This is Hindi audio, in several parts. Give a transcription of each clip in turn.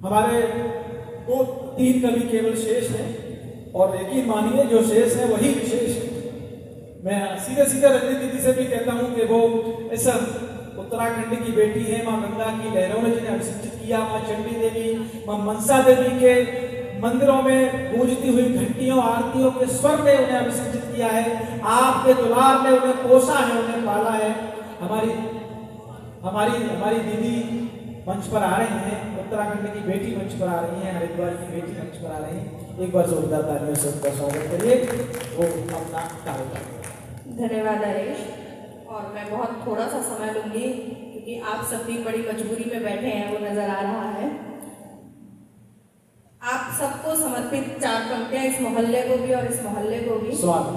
हमारे 2-3 कवि केवल शेष हैं और यकीन मानिए जो शेष है वही विशेष है। मैं सीधे सीधे रजनी दीदी से भी कहता हूँ कि वो ऐसा उत्तराखंड की बेटी है, माँ गंगा की लहरों ने जिन्हें अभिषिक्त किया, माँ चंडी देवी, माँ मनसा देवी के मंदिरों में गूंजती हुई घंटियों आरतियों के स्वर ने उन्हें अभिषिक्त किया है। आपके दुलार ने उन्हें पोसा है, उन्हें पाला है। हमारी हमारी हमारी दीदी मंच पर आ रही हैं, उत्तराखंड की बेटी मंच पर आ रही हैं, हरिद्वार की बेटी मंच पर आ रही हैं। एक बार जोरदार तालियों से उनका स्वागत करिए, वो अपना कार्यक्रम। धन्यवाद हरीश। और मैं बहुत थोड़ा सा समय लूंगी क्योंकि आप सब भी बड़ी मजबूरी में बैठे हैं, वो नजर आ रहा है। आप सबको समर्पित 4 पंक्तियां, इस मोहल्ले को भी और इस मोहल्ले को भी। स्वागत।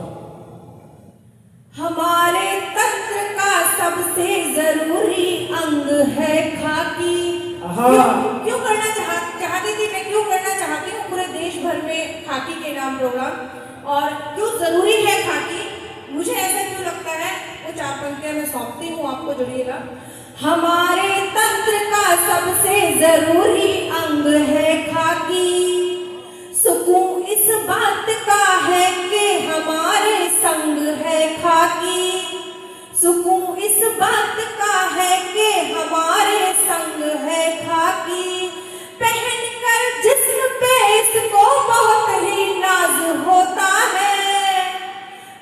हमारे तंत्र का सबसे जरूरी अंग है खाकी। क्यों करना चाहती थी मैं, क्यों करना चाहती हूँ पूरे देश भर में खाकी के नाम प्रोग्राम, और क्यों जरूरी है खाकी, मुझे ऐसा क्यों लगता है, वो 4 पंक्तियां मैं सौंपती हूँ आपको, जुड़िएगा। हमारे तंत्र का सबसे जरूरी अंग है खाकी। सुकून इस बात का है कि हमारे संग है खाकी। सुकून इस बात का है कि हमारे संग है खाकी। पहनकर जिस्म पे इसको बहुत ही नाज होता है।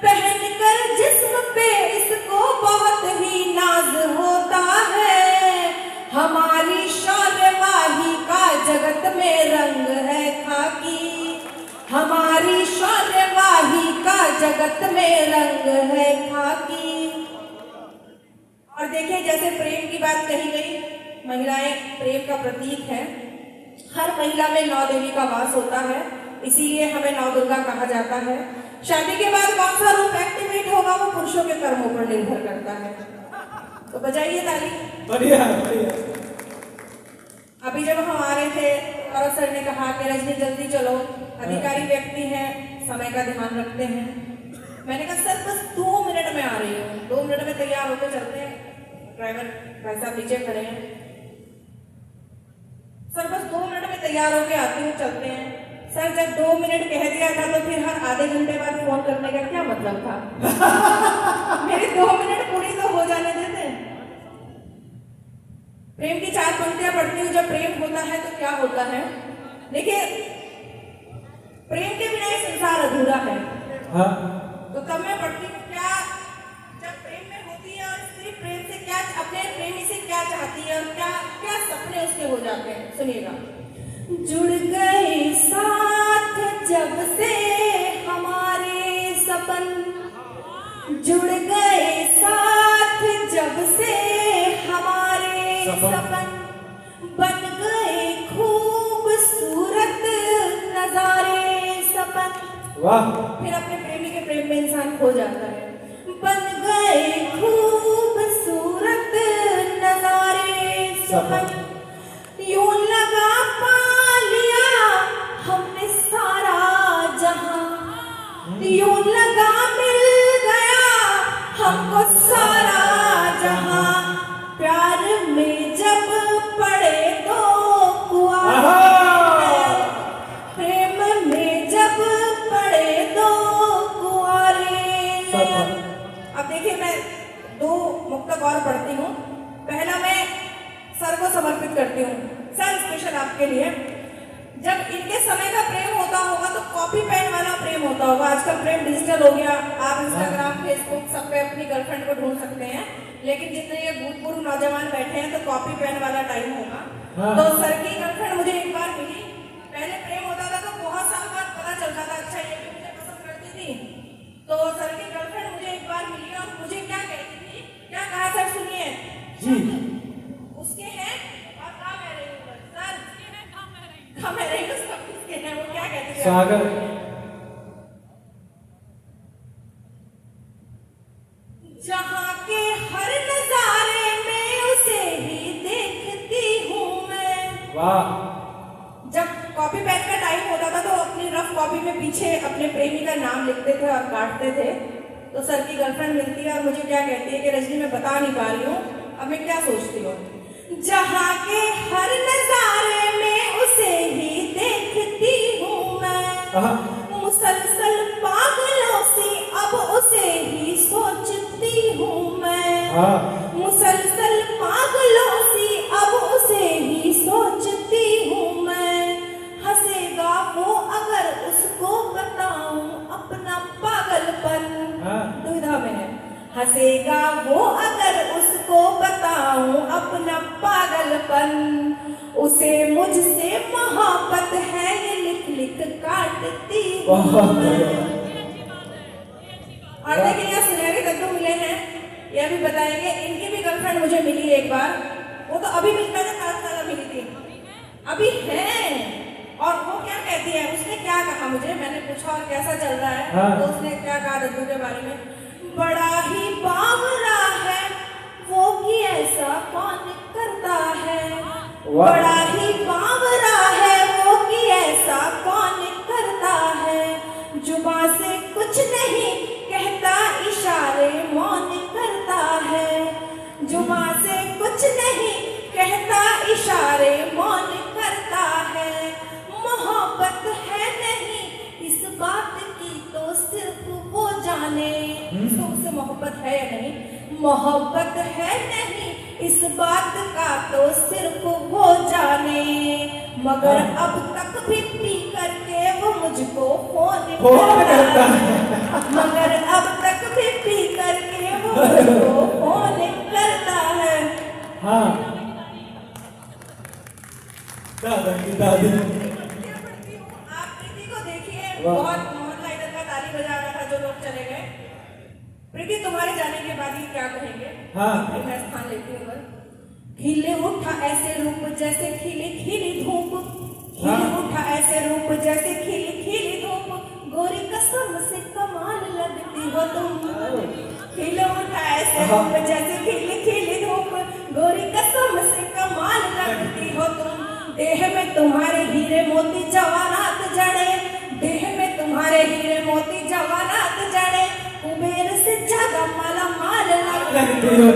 पहनकर जिस्म पे इसको बहुत ही नाज होता है। हमारी शौर्यवाही का जगत में रंग है खाकी। हमारी शौर्यवाही का जगत में रंग है खाकी। और देखिए, जैसे प्रेम की बात कही गई, महिलाएं प्रेम का प्रतीक है। हर महिला में 9 देवी का वास होता है, इसीलिए हमें 9 दुर्गा कहा जाता है। शादी के बाद कौन सा रूप एक्टिवेट होगा वो पुरुषों के कर्मों पर निर्भर करता है। तो बजाइए ताली। बढ़िया बढ़िया। अभी जब हम आ रहे थे और सर ने कहा कि रजनी जल्दी चलो, अधिकारी व्यक्ति हैं, समय का ध्यान रखते हैं। मैंने कहा सर बस 2 मिनट में आ रही हूँ, 2 मिनट में तैयार होकर चलते हैं। ड्राइवर भाई साहब नीचे खड़े हैं। सर बस 2 मिनट में तैयार होकर आती हूँ, चलते हैं। सर जब 2 मिनट कह दिया था तो फिर हर आधे घंटे बाद फोन करने का क्या मतलब था? मेरी 2 मिनट पूरी तो हो जाने देते। प्रेम की 4 पंक्तियां पढ़ती हूँ। जब प्रेम होता है तो क्या होता है? देखिए, प्रेम के बिना ये संसार अधूरा है। हाँ। तो तब मैं पढ़ती हूँ, क्या जब प्रेम में होती है और स्त्री प्रेम से क्या, अपने प्रेमी से क्या चाहती है और क्या क्या सपने उसके हो जाते हैं। सुनिएगा। जुड़ गए साथ जब से हमारे सपन, जुड़ गए साथ जब से हमारे सपन, बन गए खूबसूरत नजारे सपन। वाह। फिर अपने प्रेमी के प्रेम में इंसान खो जाता है। बन गए खूबसूरत नजारे सपन, यूं लगा पा लिया हमने सारा जहां, यूं लगा मिल गया हमको सारा जहां। प्यार में जब पड़े तो कुआरे, प्रेम में जब पड़े तो कुआरे। अब देखिए, मैं 2 मुक्तक और पढ़ती हूँ। पहला मैं सर को समर्पित करती हूँ। सर स्पेशल आपके लिए। जब इनके समय का प्रेम होता होगा तो कॉपी पेन वाला प्रेम होता होगा। आजकल प्रेम डिजिटल हो गया, आप इंस्टाग्राम फेसबुक सब पे अपनी गर्लफ्रेंड को ढूंढ सकते हैं। लेकिन जितने ये भूतपूर्व नौजवान बैठे हैं तो कॉपी पेन वाला टाइम होगा। तो सर की गर्लफ्रेंड मुझे एक बार मिली। पहले प्रेम होता था तो बहुत साल बाद पता चलता था, अच्छा ये भी मुझे पसंद करती थी। तो सर की गर्लफ्रेंड मुझे एक बार मिली और मुझे क्या कहती थी, क्या कहा सर सुनिए जी। उसके हैं और कहा मैं रही हूँ सर, कहा मैं रही हूँ, सब किसके हैं, वो क्या कहती थी? सागर। जहाँ के हर नजारे में उसे ही देखती हूँ मैं। वाह। जब कॉपी पेन का टाइम होता था तो अपनी रफ कॉपी में पीछे अपने प्रेमी का नाम लिखते थे और काटते थे। तो सर की गर्लफ्रेंड मिलती है और मुझे क्या कहती है कि रजनी मैं बता नहीं पा रही हूँ, अब मैं क्या सोचती हूँ। जहाँ के हर नजारे में उसे हाँ। मुसलसल पागलों से अब उसे ही सोचती हूँ मैं। हाँ। मुसलसल पागलों से अब उसे ही सोचती हूँ मैं। हंसेगा वो अगर उसको बताऊं अपना पागलपन। हाँ। दुविधा में है। हंसेगा वो अगर उसको बताऊं अपना पागलपन। उसे मुझसे मोहब्बत है ये लिख लिख काटती हूँ बहुत मैं। बढ़िया। और देखिए यहाँ सुनहरे कद्दू मिले हैं, ये भी बताएंगे। इनकी भी गर्लफ्रेंड मुझे मिली एक बार, वो तो अभी मिल मैंने 7 साल मिली थी, अभी है। और वो क्या कहती है, उसने क्या कहा मुझे, मैंने पूछा और कैसा चल रहा है। हाँ। तो उसने क्या कहा दद्दू के बारे में, बड़ा ही बावरा है वो कि ऐसा कौन करता है। वाह। बड़ा ही बावरा है वो कि ऐसा कौन करता है। जुबान से कुछ नहीं कहता इशारे मौन करता है। जुबान से कुछ नहीं कहता इशारे मौन करता है। मोहब्बत है नहीं इस बात की तो सिर्फ वो जाने। इसको उससे मोहब्बत है या नहीं, मोहब्बत है नहीं इस बात का तो सिर्फ वो जाने। मगर अब तक भी पी करके वो मुझको फोन करता है। मगर अब तक भी पी करके वो मुझको फोन करता है। हाँ। दादा की दादी। आप प्रीति को देखिए, वाह। बहुत मोहल्ला इधर का ताली बजा रहा था जो लोग चले गए। प्रीति तुम्हारे जाने के बाद ही क्या कहेंगे। हाँ। मैं स्थान लेती हूँ। खिले उठा ऐसे रूप जैसे खिली खिली धूप। खिले हाँ। उठा ऐसे रूप जैसे खिली खिली धूप। गोरी कसम से कमाल लगती हो तुम। खिले उठा ऐसे रूप जैसे खिली खिली धूप। गोरी कसम से कमाल लगती हो तुम। देह में तुम्हारे हीरे मोती जवाहरात जड़े। देह में तुम्हारे हीरे मोती जवाहरात जड़े। कुबेर से ज्यादा माला माल लगती हो।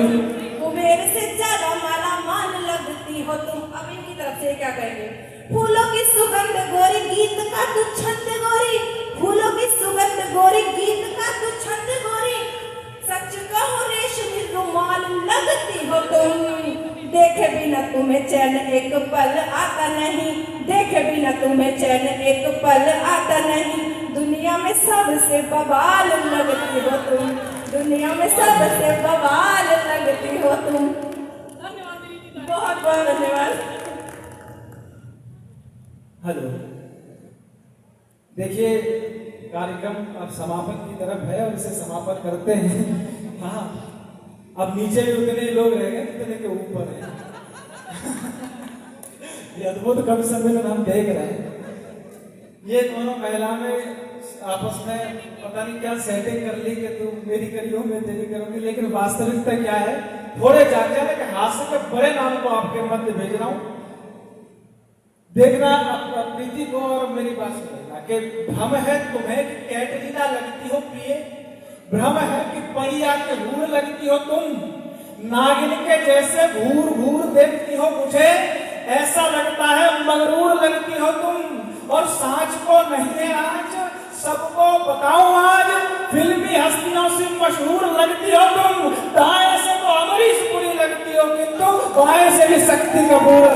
कुबेर से ज्यादा माला माल लगती हो तुम। अब इनकी तरफ से क्या कहेंगे, फूलों की सुगंध गोरी गीत का तू छंद गोरी। फूलों की सुगंध गोरी गीत का तू छंद गोरी। सच कहो रेशमी रुमाल लगती हो तुम। देखे बिना तुम्हें चैन एक पल आता नहीं। देखे बिना तुम्हें चैन एक पल आता नहीं। दुनिया में सबसे बवाल लगती हो तुम। दुनिया में सबसे बवाल लगती हो तुम। बहुत बहुत धन्यवाद। हेलो। देखिए कार्यक्रम अब समापन की तरफ है और इसे समापन करते हैं। हाँ, अब नीचे भी उतने लोग रह गए जितने के ऊपर हैं। ये अद्भुत कवि सम्मेलन हम देख रहे हैं। ये दोनों महिलाएं आपस में पता नहीं क्या सेटिंग कर ली कि तू मेरी करियो मैं तेरी करूंगी, लेकिन वास्तविकता क्या है, थोड़े जागजाने के हास्य के बड़े नाम को आपके मध्य भेज रहा हूं। देखना प्रीति को और मेरी बात सुनना कि भ्रम है तुम्हें कि कैटरीना लगती हो प्रिय। भ्रम है कि पहिया के हूर लगती हो तुम। नागिन के जैसे घूर घूर देखती हो मुझे। ऐसा लगता है मगरूर लगती हो तुम। और सांच को नहीं है आज सबको बताऊं आज। फिल्मी हस्तियों से मशहूर लगती हो तुम। दाएं से तो अमरीश पुरी लगती हो किंतु बाएं से भी शक्ति कपूर